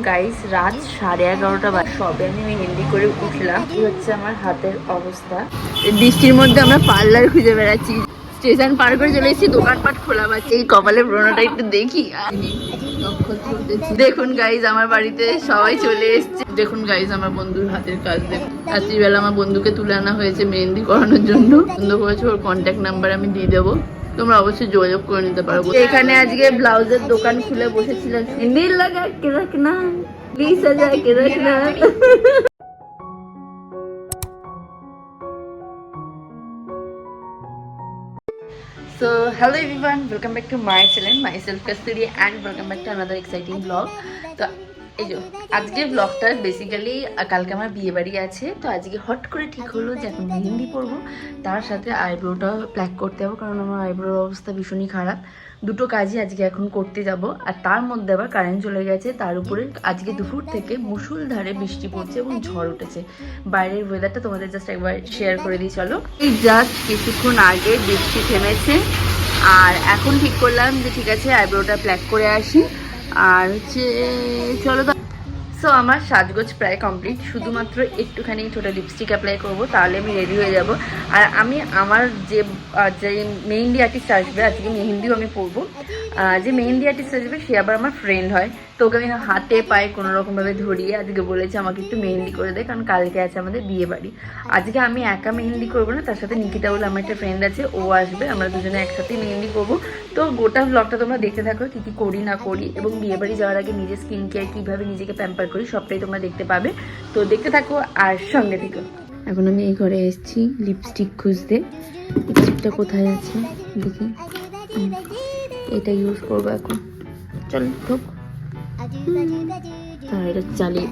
Guys রাত 11:30 বাজে, সবে আমি মেহেন্দি করে উঠলাম। এই হচ্ছে আমার হাতের অবস্থা। বৃষ্টির মধ্যে আমরা পার্লার খুঁজে বেড়াচ্ছি, স্টেশন পার করে চলে এসেছি, দোকানপাট খোলা পাচ্ছি। এই কপালের ব্রণটা একটু দেখি। দেখুন গাইজ আমার বাড়িতে সবাই চলে এসছে। দেখুন গাইজ আমার বন্ধুর হাতের কাজ দেখুন। রাত্রিবেলা আমার বন্ধুকে তুলে আনা হয়েছে মেহেন্দি করানোর জন্য। বন্ধু করেছে, ওর কন্ট্যাক্ট নাম্বার আমি দিয়ে দেবো, তোমরা অবশ্যই যোগাযোগ করে নিতে পারবো। এখানে আজকে ব্লাউজের দোকান খুলে বসেছিলাম। নীল লাগা কে রাখনা 20,000 কে রাখনা। So hello everyone, welcome back to my channel, myself Kasturi, and welcome back to another exciting vlog. তো এই যে আজকের ব্লগটা বেসিক্যালি কালকে আমার বিয়ে বাড়ি আছে, তো আজকে হট করে ঠিক হলো যে এখন মেহেন্দি পরবো, তার সাথে আইব্রোটা প্ল্যাক করতে যাবো, কারণ আমার আইব্রোর অবস্থা ভীষণই খারাপ। দুটো কাজই আজকে এখন করতে যাব, আর তার মধ্যে আবার কারেন্ট চলে গেছে। তার উপরে আজকে দুপুর থেকে মুষলধারে বৃষ্টি পড়ছে এবং ঝড় উঠেছে। বাইরের ওয়েদারটা তোমাদের জাস্ট একবার শেয়ার করে দিই চলো। এই জাস্ট কিছুক্ষণ আগে বৃষ্টি থেমেছে, আর এখন ঠিক করলাম যে ঠিক আছে আইব্রোটা প্ল্যাক করে আসি। আর হচ্ছে চলো। সো আমার সাজগোজ প্রায় কমপ্লিট, শুধুমাত্র একটুখানি টোটাল লিপস্টিক অ্যাপ্লাই করবো, তাহলে আমি রেডি হয়ে যাব। আর আমি আমার যে মেহেন্দি আর্টিস্ট আসবে, আজকে মেহেন্দিও আমি পরবো। যে মেহেন্দি আর্টিস্ট আসবে সে আবার আমার ফ্রেন্ড হয়, তো ওকে আমি হাতে পায়ে কোনো রকমভাবে ধরিয়ে আজকে বলেছে আমাকে একটু মেহেন্দি করে দেয়, কারণ কালকে আছে আমাদের বিয়ে বাড়ি। আজকে আমি একা মেহেন্দি করবো না, তার সাথে নিকিতা বলে আমার একটা ফ্রেন্ড আছে, ও আসবে, আমরা দুজনে একসাথে মেহেন্দি করবো। তো গোটা ব্লগটা তোমরা দেখতে থাকো, কী কী করি না করি, এবং বিয়ে বাড়ি যাওয়ার আগে নিজের স্কিন কেয়ার কীভাবে নিজেকে প্যাম্পার করি সবটাই তোমরা দেখতে পাবে। তো দেখতে থাকো আর সঙ্গে থেকো। এখন আমি এই ঘরে এসেছি লিপস্টিক খুঁজতে। লিপস্টিকটা কোথায় আছে দেখি, এটা ইউজ করবো এখন। চল ঢোক। হ্যাঁ এটা চালিয়ে,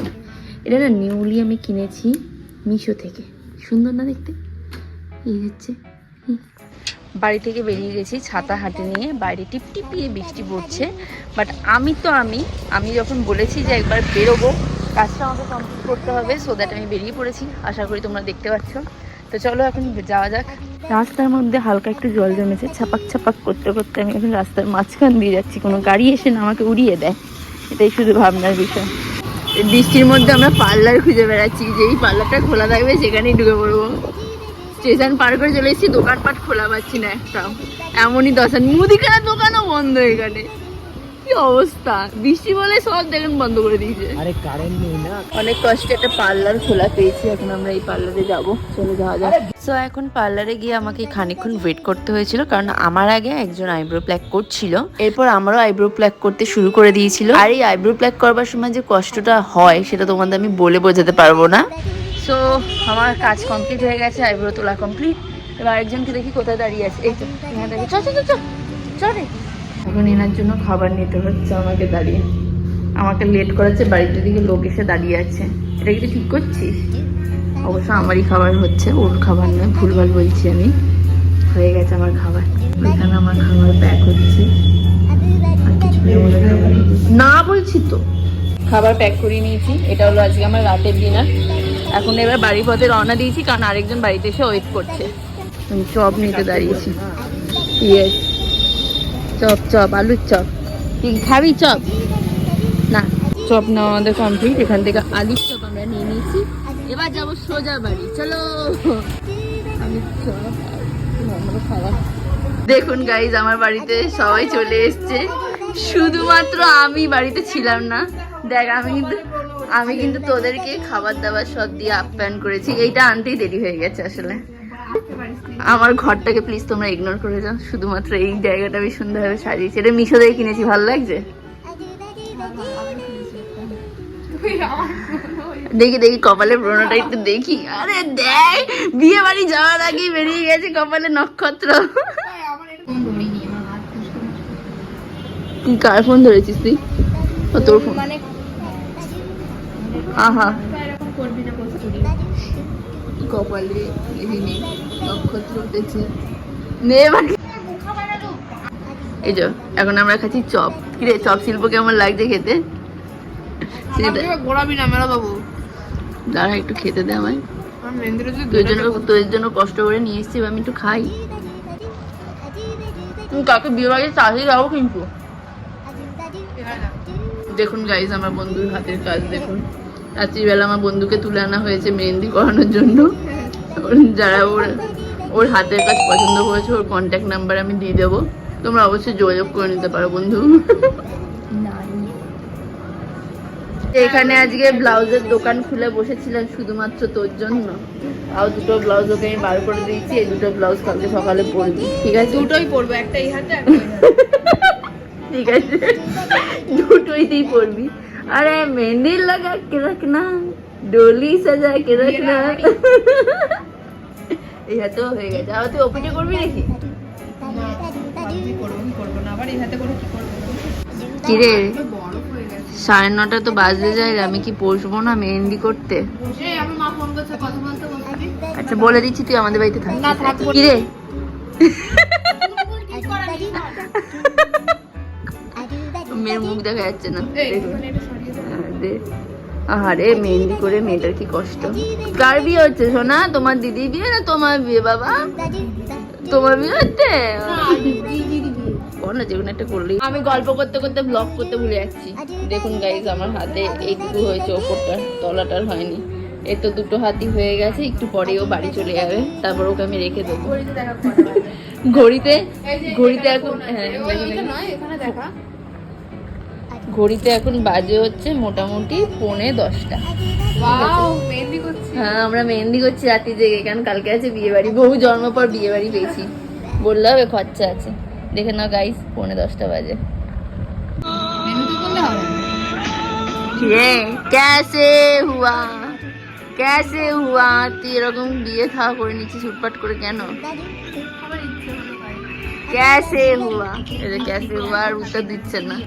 এটা না নিউলি আমি কিনেছি মিশো থেকে। সুন্দর না দেখতে? এই হচ্ছে। বাড়ি থেকে বেরিয়ে গেছি ছাতা হাতে নিয়ে, বাইরে টিপটিপিয়ে বৃষ্টি পড়ছে। বাট আমি যখন বলেছি যে একবার বেরোবো, কাজটা আমাকে কমপ্লিট করতে হবে, সো দ্যাট আমি বেরিয়ে পড়েছি। আশা করি তোমরা দেখতে পাচ্ছ। তো চলো এখন যাওয়া যাক। রাস্তার মধ্যে হালকা একটু জল জমেছে, ছাপাক ছাপাক করতে করতে আমি এখন রাস্তার মাঝখান দিয়ে যাচ্ছি, কোনো গাড়ি এসে না আমাকে উড়িয়ে দেয়, এটাই শুধু ভাবনার বিষয়। বৃষ্টির মধ্যে আমরা পার্লার খুঁজে বেড়াচ্ছি, যেই পার্লারটা খোলা থাকবে সেখানেই ঢুকে পড়বো। স্টেশন পার করে চলে এসেছি, দোকানপাট খোলা পাচ্ছি না একটাও, এমনই দশা। মুদিখানার দোকানও বন্ধ এখানে, কি অবস্থা! বৃষ্টি বলে সব দেখুন বন্ধ করে দিয়েছে। আরে কারেন্ট নেই না। অনেক কষ্টে একটা পার্লার খোলা পেয়েছি, এখন আমরা এই পার্লারে যাবো, চলে যাওয়া যাক। সো এখন পার্লারে গিয়ে আমাকে খানিকক্ষণ ওয়েট করতে হয়েছিল, কারণ আমার আগে একজন আইব্রো প্ল্যাক করছিল, এরপর আমারও আইব্রো প্ল্যাক করতে শুরু করে দিয়েছিল। আর এই আইব্রো প্ল্যাক করবার সময় যে কষ্টটা হয় সেটা তোমাদের আমি বলে বোঝাতে পারবো না। সো আমার কাজ কমপ্লিট হয়ে গেছে, আইব্রো তোলা কমপ্লিট। এবার আরেকজনকে দেখি কোথায় দাঁড়িয়ে আছে, এই তো দেখি। চল এখন এনার জন্য খাবার নিতে হচ্ছে আমাকে দাঁড়িয়ে, আমাকে লেট করাচ্ছে, বাড়ির দিকে লোক এসে দাঁড়িয়ে আছে। এটা কি ঠিক করছিস? অবশ্য আমারই খাবার হচ্ছে, ওর খাবার নয়, ভুলভাল বলছি আমি। হয়ে গেছে আমার খাবার, এখানে আমার খাবার প্যাক হচ্ছে। আর কিছু না বলছি তো, খাবার প্যাক করে নিয়েছি। এটা হলো আজকে আমার রাতের ডিনার। এখন এবার বাড়ির পথে রওনা দিয়েছি, কারণ আরেকজন বাড়িতে এসে ওয়েট করছে। আমি চপ নিতে দাঁড়িয়েছি। ইয়েস, চপ আলুর চপ। কি খাবি চপ? না, চপ নেওয়া আমাদের কমপ্লিট। এখান থেকে আলুর চপ আমরা নিয়ে নিয়েছি, এবার যাবো সোজা বাড়ি। চলো। আলুর চপ খাবার। দেখুন গাইজ আমার বাড়িতে সবাই চলে এসছে, শুধুমাত্র আমি বাড়িতে ছিলাম না। দেখ আমি কিন্তু তোদেরকে খাবার দাবার সব দিয়ে আপ্যায়ন করেছি, এইটা আনতেই দেরি হয়ে গেছে আসলে। আমার ঘরটাকে প্লিজ তোমরা ইগনোর করে যাও, শুধুমাত্র এই জায়গাটা আমি সুন্দরভাবে সাজিয়েছি। এটা মিশো থেকে কিনেছি, ভালো লাগছে। দেখি কপালে ব্রণটা একটু দেখি। আরে দেখ, বিয়ে বাড়ি যাওয়ার আগেই বেরিয়ে গেছে কপালে নক্ষত্র। কি কার ফোন ধরেছিস তুই? ও তোর ফোন। আহা, কপালে নক্ষত্র উঠেছে। এই যে এখন আমরা খাচ্ছি চপ। কিরে চপ শিল্প কেমন লাগছে খেতে? দাঁড়া একটু খেতে দে আমায়, তোর জন্য কষ্ট করে নিয়ে এসছি, আমি একটু খাই। তুমি কাকে বিয়ে বাড়িতে চাষে যাবো কিন্তু দেখুন গাইজ আমার বন্ধুর হাতের কাজ দেখুন। রাত্রিবেলা আমার বন্ধুকে তুলে আনা হয়েছে মেহেন্দি করানোর জন্য। যারা ওর হাতের কাজ পছন্দ করেছে ওর কন্ট্যাক্ট নাম্বার আমি দিয়ে দেবো, তোমরা অবশ্যই যোগাযোগ করে নিতে পারো বন্ধু। এখানে আজকে ব্লাউজের দোকান খুলে বসেছিলাম শুধুমাত্র তোর জন্য। আর দুটো ব্লাউজ ওকে আমি বার করে দিয়েছি, এই দুটো ব্লাউজ কালকে সকালে পরবি, ঠিক আছে? দুটোই পরবো, একটা এই হাতে ঠিক আছে, দুটোই তুই পরবি। अरे मेहंदी लगा के रखना, डोली सजा के रखना। এই হাতেও হয়ে গেছে। আবার তুই ওপিটে করবি নাকি? কিরে 9:30 তো বাজতে যায়, আমি কি বসবো না মেহেন্দি করতে? আচ্ছা বলে দিচ্ছি তুই আমাদের বাড়িতে থাক। কিরে মেয়ের মুখ দেখা যাচ্ছে না, আরে মেহেন্দি করে মেয়েটার কি কষ্ট। কার বিয়ে হচ্ছে সোনা? তোমার দিদি বিয়ে না তোমার বিয়ে? বাবা তোমার বিয়ে হচ্ছে? যেকোনো একটা করলি। আমি গল্প করতে করতে ব্লগ করতে ভুলে যাচ্ছি। দেখুন গাইজ আমার হাতে এইটুকু হয়েছে, ওপরটার তলাটার হয়নি। এর তো দুটো হাতই হয়ে গেছে, একটু পরেও বাড়ি চলে যাবে, তারপর ওকে আমি রেখে দেবো। ঘড়িতে এখন ঘড়িতে এখন বাজে হচ্ছে মোটামুটি 9:45। হ্যাঁ আমরা মেহেন্দি করছি রাতে জেগে, কারণ কালকে আছে বিয়ে বাড়ি। বহু জন্ম পর বিয়ে বাড়ি পেয়েছি, বললে হবে খরচা আছে। দেখে নাও গাইস 9:45 বাজে। कैसे हुआ তুই এরকম বিয়ে খাওয়া করে নিচ্ছিস ছুটপাট করে কেন? कैसे हुआ আর উত্তর দিচ্ছে না।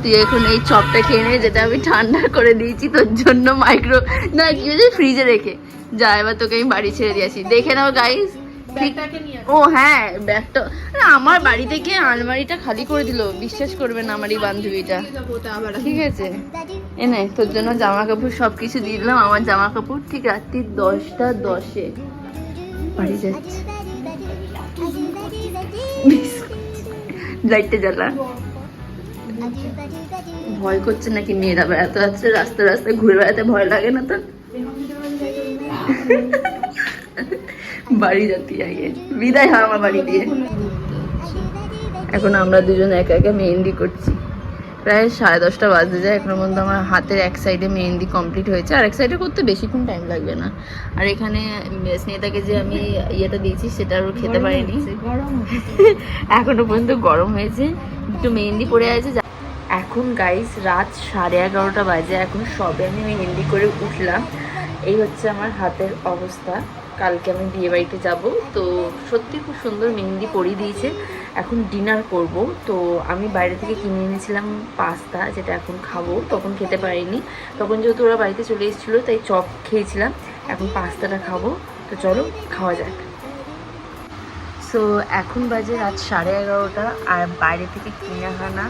তুই এখন এই চপটা খেয়ে নে, যেটা আমি ঠান্ডা করে দিয়েছি তোর জন্য মাইক্রো না কি হয়েছে ফ্রিজে রেখে। যা এবার তোকে আমি বাড়ি ছেড়ে দিয়েছি, দেখে নাও গাইস। ও হ্যাঁ ব্যাগটা আমার বাড়ি থেকে আলমারিটা খালি করে দিল, বিশ্বাস করবে না আমার এই বান্ধবীটা। ঠিক আছে এনে তোর জন্য জামা কাপড় সবকিছু দিয়ে দিলাম, আমার জামা কাপড় ঠিক রাত্রি 10:10 বাড়ি যাচ্ছে। লাইটটা জ্বালা। ভয় করছে নাকি মেয়েরা বেড়াতে যাচ্ছে রাস্তায় ঘুরে বেড়াতে ভয় লাগে না তোর? বাড়ি যাতে আগে বিদায় হয় আমার বাড়ি দিয়ে। এখন আমরা দুজন একা একা মেহেন্দি করছি, প্রায় 10:30 বাজতে যায়। এখনো পর্যন্ত আমার হাতের এক সাইডে মেহেন্দি কমপ্লিট হয়েছে, আর এক সাইডে করতে বেশিক্ষণ টাইম লাগবে না। আর এখানে স্নেহাকে যে আমি ইয়েটা দিয়েছি সেটা আরও খেতে পারিনি, এখনো পর্যন্ত গরম হয়েছে, একটু মেহেন্দি পড়ে আছে। এখন গাইস রাত 11:30 বাজে, এখন সবে আমি মেহেন্দি করে উঠলাম। এই হচ্ছে আমার হাতের অবস্থা। কালকে আমি বিয়ে বাড়িতে যাবো, তো সত্যি খুব সুন্দর মেহেন্দি পরিয়ে দিয়েছে। এখন ডিনার করব, তো আমি বাইরে থেকে কিনে এনেছিলাম পাস্তা, যেটা এখন খাবো। তখন খেতে পারিনি, তখন যেহেতু ওরা বাড়িতে চলে এসেছিলো তাই চপ খেয়েছিলাম। এখন পাস্তাটা খাবো, তো চলো খাওয়া যাক। সো এখন বাজে রাত 11:30, আর বাইরে থেকে কিনে আনা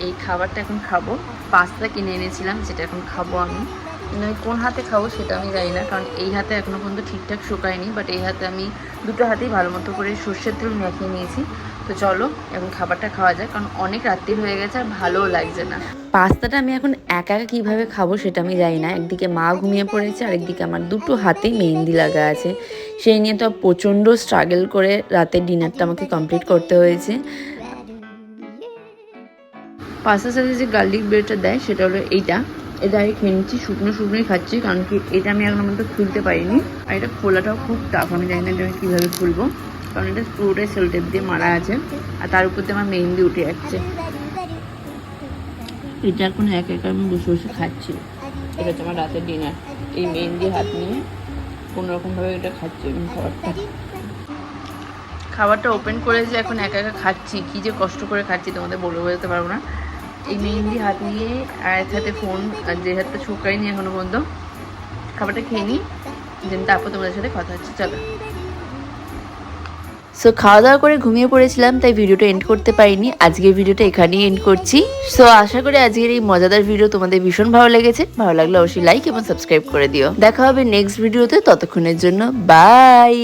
এই খাবারটা এখন খাবো। পাস্তা কিনে এনেছিলাম, যেটা এখন খাবো আমি। কিন্তু আমি কোন হাতে খাবো সেটা আমি জানি না, কারণ এই হাতে এখনও পর্যন্ত ঠিকঠাক শুকায়নি, বাট এই হাতে আমি দুটো হাতেই ভালো মতো করে সর্ষের তেল মাখিয়ে নিয়েছি। তো চলো এখন খাবারটা খাওয়া যায়, কারণ অনেক রাত্রি হয়ে গেছে আর ভালোও লাগছে না। পাস্তাটা আমি এখন একা একা কীভাবে খাবো সেটা আমি জানি না। একদিকে মা ঘুমিয়ে পড়েছে, আর একদিকে আমার দুটো হাতে মেহেন্দি লাগা আছে, সেই নিয়ে তো প্রচণ্ড স্ট্রাগল করে রাতের ডিনারটা আমাকে কমপ্লিট করতে হয়েছে। পাস্তার সাথে যে গার্লিক ব্রেডটা দেয় সেটা হলো এটা আমি খেয়ে নিচ্ছি, শুকনোই খাচ্ছি, কারণ কি এটা আমি এখন পর্যন্ত খুলতে পারিনি। আর এটা খোলাটাও খুব টাফ, আমি জানি না এটা আমি কীভাবে খুলবো, কারণ এটা পুরোটাই সেল টেপ দিয়ে মারা আছে, আর তার উপর দিয়ে আমার মেহেন্দি উঠে যাচ্ছে। এটা এখন একা একা আমি বসে বসে খাচ্ছি। এটা হচ্ছে আমার রাতের ডিনার, এই মেহেন্দি হাত নিয়ে কোনোরকমভাবে এটা খাচ্ছি আমি খাবারটা ওপেন করেছি, এখন একা একা খাচ্ছি। কী যে কষ্ট করে খাচ্ছি তোমাদের বলে বোঝাতে পারবো না। এই মেহেন্দি হাত নিয়ে আর এক হাতে ফোন, আর যে হাতটা ছোকাইনি এখনো পর্যন্ত। খাবারটা খেয়ে নিই, দেন তারপর তোমাদের সাথে কথা হচ্ছে, চলো। সো খাওয়া দাওয়া করে ঘুমিয়ে পড়েছিলাম, তাই ভিডিওটা এন্ড করতে পারিনি। আজকের ভিডিওটা এখানেই এন্ড করছি। সো আশা করি আজকের এই মজাদার ভিডিও তোমাদের ভীষণ ভালো লেগেছে। ভালো লাগলে অবশ্যই লাইক এবং সাবস্ক্রাইব করে দিও। দেখা হবে নেক্সট ভিডিওতে, ততক্ষণের জন্য বাই।